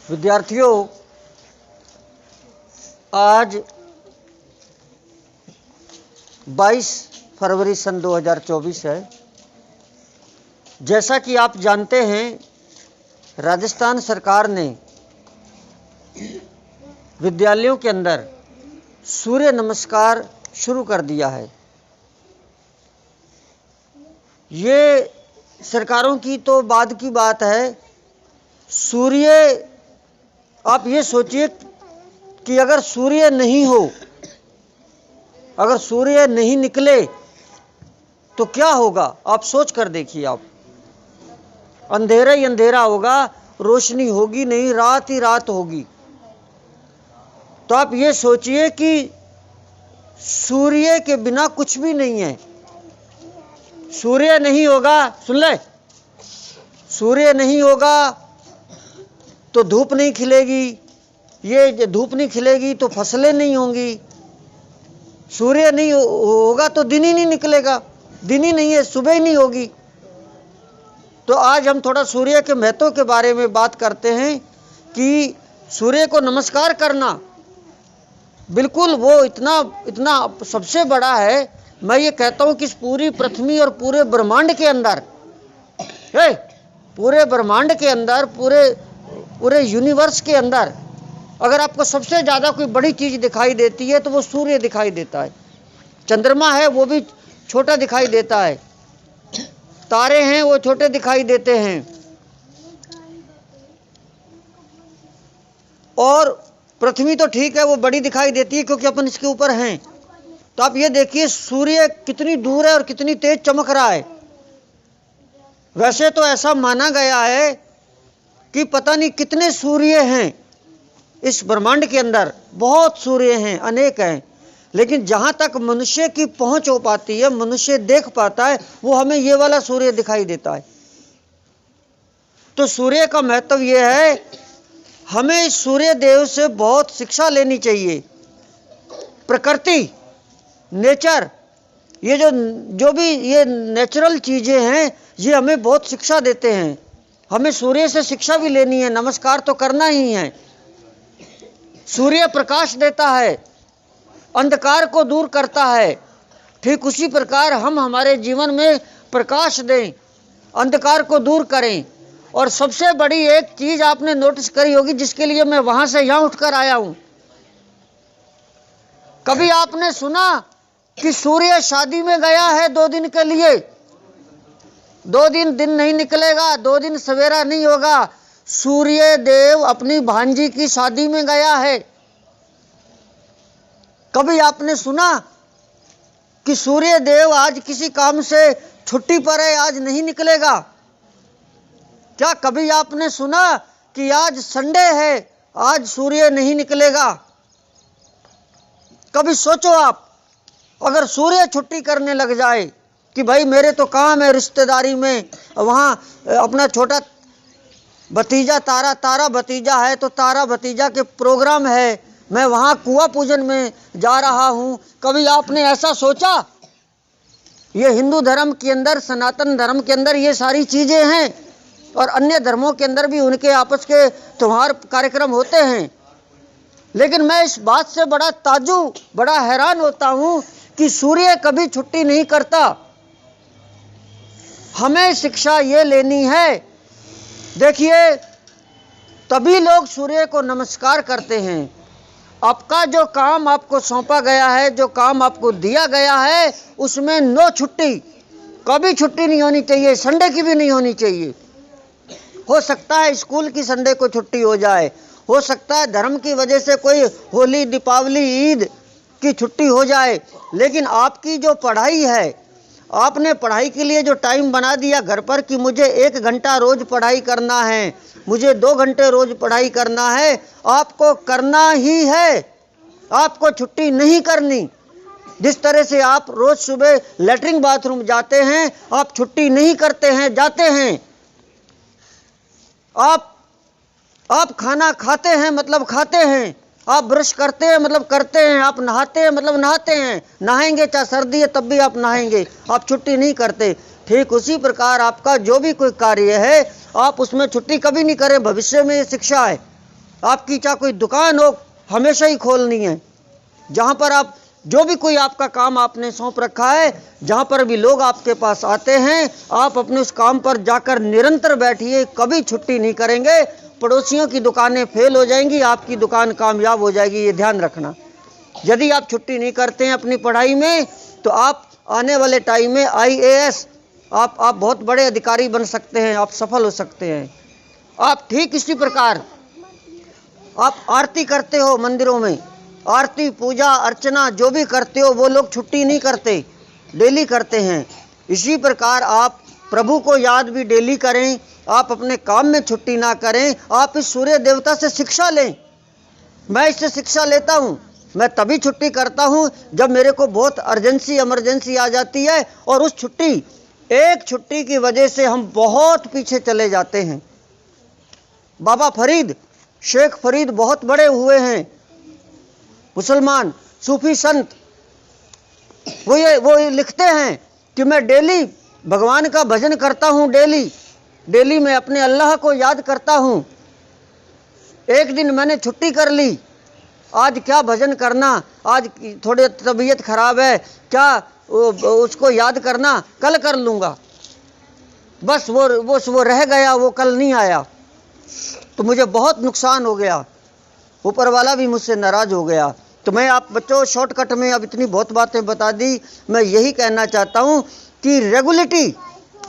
विद्यार्थियों, आज 22 फरवरी सन 2024 है। जैसा कि आप जानते हैं, राजस्थान सरकार ने विद्यालयों के अंदर सूर्य नमस्कार शुरू कर दिया है। ये सरकारों की तो बाद की बात है। सूर्य, आप ये सोचिए कि अगर सूर्य नहीं हो, अगर सूर्य नहीं निकले तो क्या होगा? आप सोच कर देखिए। आप अंधेरा ही अंधेरा होगा, रोशनी होगी नहीं, रात ही रात होगी। तो आप ये सोचिए कि सूर्य के बिना कुछ भी नहीं है। सूर्य नहीं होगा, सुन ले, सूर्य नहीं होगा तो धूप नहीं खिलेगी, ये धूप नहीं खिलेगी तो फसलें नहीं होंगी। सूर्य नहीं होगा तो दिन ही नहीं निकलेगा, दिन ही नहीं है, सुबह ही नहीं होगी। तो आज हम थोड़ा सूर्य के महत्व के बारे में बात करते हैं कि सूर्य को नमस्कार करना बिल्कुल वो इतना सबसे बड़ा है। मैं ये कहता हूं कि इस पूरी पृथ्वी और पूरे ब्रह्मांड के अंदर, पूरे ब्रह्मांड के अंदर, पूरे यूनिवर्स के अंदर अगर आपको सबसे ज़्यादा कोई बड़ी चीज़ दिखाई देती है तो वो सूर्य दिखाई देता है। चंद्रमा है वो भी छोटा दिखाई देता है, तारे हैं वो छोटे दिखाई देते हैं, और पृथ्वी तो ठीक है वो बड़ी दिखाई देती है क्योंकि अपन इसके ऊपर हैं। तो आप ये देखिए सूर्य कितनी दूर है और कितनी तेज चमक रहा है। वैसे तो ऐसा माना गया है कि पता नहीं कितने सूर्य हैं इस ब्रह्मांड के अंदर, बहुत सूर्य हैं, अनेक हैं, लेकिन जहां तक मनुष्य की पहुंच हो पाती है, मनुष्य देख पाता है, वो हमें ये वाला सूर्य दिखाई देता है। तो सूर्य का महत्व ये है, हमें इस सूर्य देव से बहुत शिक्षा लेनी चाहिए। प्रकृति, नेचर, ये जो भी ये नेचुरल चीजें हैं, ये हमें बहुत शिक्षा देते हैं। हमें सूर्य से शिक्षा भी लेनी है, नमस्कार तो करना ही है। सूर्य प्रकाश देता है, अंधकार को दूर करता है। ठीक उसी प्रकार हम हमारे जीवन में प्रकाश दें, अंधकार को दूर करें। और सबसे बड़ी एक चीज आपने नोटिस करी होगी, जिसके लिए मैं वहां से यहां उठकर आया हूं। कभी आपने सुना कि सूर्य शादी में गया है 2 दिन के लिए? 2 दिन दिन नहीं निकलेगा, 2 दिन सवेरा नहीं होगा। सूर्य देव अपनी भांजी की शादी में गया है। कभी आपने सुना कि सूर्य देव आज किसी काम से छुट्टी पर है, आज नहीं निकलेगा? क्या कभी आपने सुना कि आज संडे है, आज सूर्य नहीं निकलेगा? कभी सोचो आप, अगर सूर्य छुट्टी करने लग जाए कि भाई मेरे तो काम है रिश्तेदारी में, वहाँ अपना छोटा भतीजा तारा भतीजा है तो तारा भतीजा के प्रोग्राम है, मैं वहाँ कुआं पूजन में जा रहा हूँ। कभी आपने ऐसा सोचा? ये हिंदू धर्म के अंदर, सनातन धर्म के अंदर ये सारी चीज़ें हैं, और अन्य धर्मों के अंदर भी उनके आपस के त्योहार कार्यक्रम होते हैं। लेकिन मैं इस बात से बड़ा ताज्जुब, बड़ा हैरान होता हूँ कि सूर्य कभी छुट्टी नहीं करता। हमें शिक्षा ये लेनी है। देखिए, तभी लोग सूर्य को नमस्कार करते हैं। आपका जो काम आपको सौंपा गया है, जो काम आपको दिया गया है, उसमें नो छुट्टी, कभी छुट्टी नहीं होनी चाहिए, संडे की भी नहीं होनी चाहिए। हो सकता है स्कूल की संडे को छुट्टी हो जाए, हो सकता है धर्म की वजह से कोई होली, दीपावली, ईद की छुट्टी हो जाए, लेकिन आपकी जो पढ़ाई है, आपने पढ़ाई के लिए जो टाइम बना दिया घर पर कि मुझे 1 घंटा रोज पढ़ाई करना है, मुझे 2 घंटे रोज पढ़ाई करना है, आपको करना ही है, आपको छुट्टी नहीं करनी। जिस तरह से आप रोज सुबह लेटरिन बाथरूम जाते हैं, आप छुट्टी नहीं करते हैं, जाते हैं। आप खाना खाते हैं मतलब खाते हैं, आप ब्रश करते हैं मतलब करते हैं, आप नहाते हैं मतलब नहाते हैं, नहाएंगे चाहे सर्दी है तब भी आप नहाएंगे, आप छुट्टी नहीं करते। ठीक उसी प्रकार आपका जो भी कोई कार्य है आप उसमें छुट्टी कभी नहीं करें। भविष्य में ये शिक्षा है। आपकी चाहे कोई दुकान हो, हमेशा ही खोलनी है। जहाँ पर आप जो भी कोई आपका काम आपने सौंप रखा है, जहाँ पर भी लोग आपके पास आते हैं, आप अपने उस काम पर जाकर निरंतर बैठिए, कभी छुट्टी नहीं करेंगे। पड़ोसियों की दुकानें फेल हो जाएंगी, आपकी दुकान कामयाब हो जाएगी, ये ध्यान रखना। यदि आप छुट्टी नहीं करते हैं अपनी पढ़ाई में, तो आप आने वाले टाइम में IAS आप बहुत बड़े अधिकारी बन सकते हैं, आप सफल हो सकते हैं। आप ठीक इसी प्रकार आप आरती करते हो मंदिरों में, आरती पूजा अर्चना जो भी करते हो, वो लोग छुट्टी नहीं करते, डेली करते हैं। इसी प्रकार आप प्रभु को याद भी डेली करें, आप अपने काम में छुट्टी ना करें। आप इस सूर्य देवता से शिक्षा लें। मैं इससे शिक्षा लेता हूँ। मैं तभी छुट्टी करता हूँ जब मेरे को बहुत इमरजेंसी आ जाती है, और उस एक छुट्टी की वजह से हम बहुत पीछे चले जाते हैं। बाबा फरीद, शेख फरीद बहुत बड़े हुए हैं, मुसलमान सूफी संत। वो ये लिखते हैं कि मैं डेली भगवान का भजन करता हूँ, डेली मैं अपने अल्लाह को याद करता हूँ। एक दिन मैंने छुट्टी कर ली, आज क्या भजन करना, आज थोड़ी तबीयत खराब है, क्या उसको याद करना, कल कर लूँगा। बस वो रह गया, वो कल नहीं आया, तो मुझे बहुत नुकसान हो गया, ऊपर वाला भी मुझसे नाराज़ हो गया। तो मैं आप बच्चों शॉर्टकट में अब इतनी बहुत बातें बता दी। मैं यही कहना चाहता हूँ कि रेगुलरिटी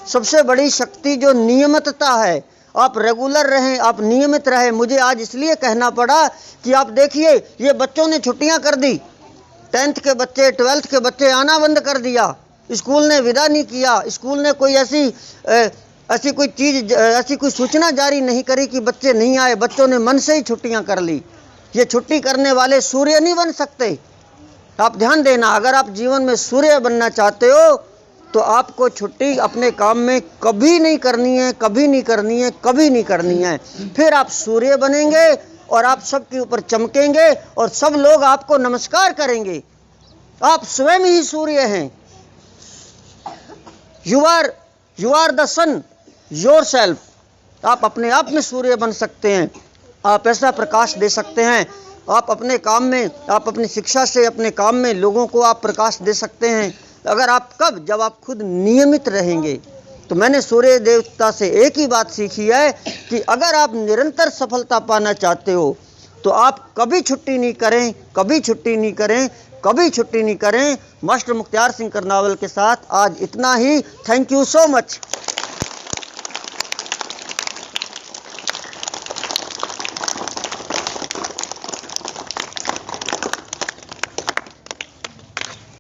सबसे बड़ी शक्ति, जो नियमितता है, आप रेगुलर रहें, आप नियमित रहें। मुझे आज इसलिए कहना पड़ा कि आप देखिए, ये बच्चों ने छुट्टियां कर दी, 10th के बच्चे 12th के बच्चे आना बंद कर दिया, स्कूल ने विदा नहीं किया, स्कूल ने कोई ऐसी कोई सूचना जारी नहीं करी कि बच्चे नहीं आए, बच्चों ने मन से ही छुट्टियां कर ली। ये छुट्टी करने वाले सूर्य नहीं बन सकते। आप ध्यान देना, अगर आप जीवन में सूर्य बनना चाहते हो तो आपको छुट्टी अपने काम में कभी नहीं करनी है, कभी नहीं करनी है, कभी नहीं करनी है। फिर आप सूर्य बनेंगे और आप सबके ऊपर चमकेंगे और सब लोग आपको नमस्कार करेंगे। आप स्वयं ही सूर्य हैं। You are the sun yourself. आप अपने आप में सूर्य बन सकते हैं, आप ऐसा प्रकाश दे सकते हैं। आप अपने काम में, आप अपनी शिक्षा से अपने काम में लोगों को आप प्रकाश दे सकते हैं। अगर आप जब आप खुद नियमित रहेंगे। तो मैंने सूर्य देवता से एक ही बात सीखी है कि अगर आप निरंतर सफलता पाना चाहते हो तो आप कभी छुट्टी नहीं करें, कभी छुट्टी नहीं करें, कभी छुट्टी नहीं करें। मास्टर मुख्तियार सिंह करनावल के साथ आज इतना ही। Thank you so much.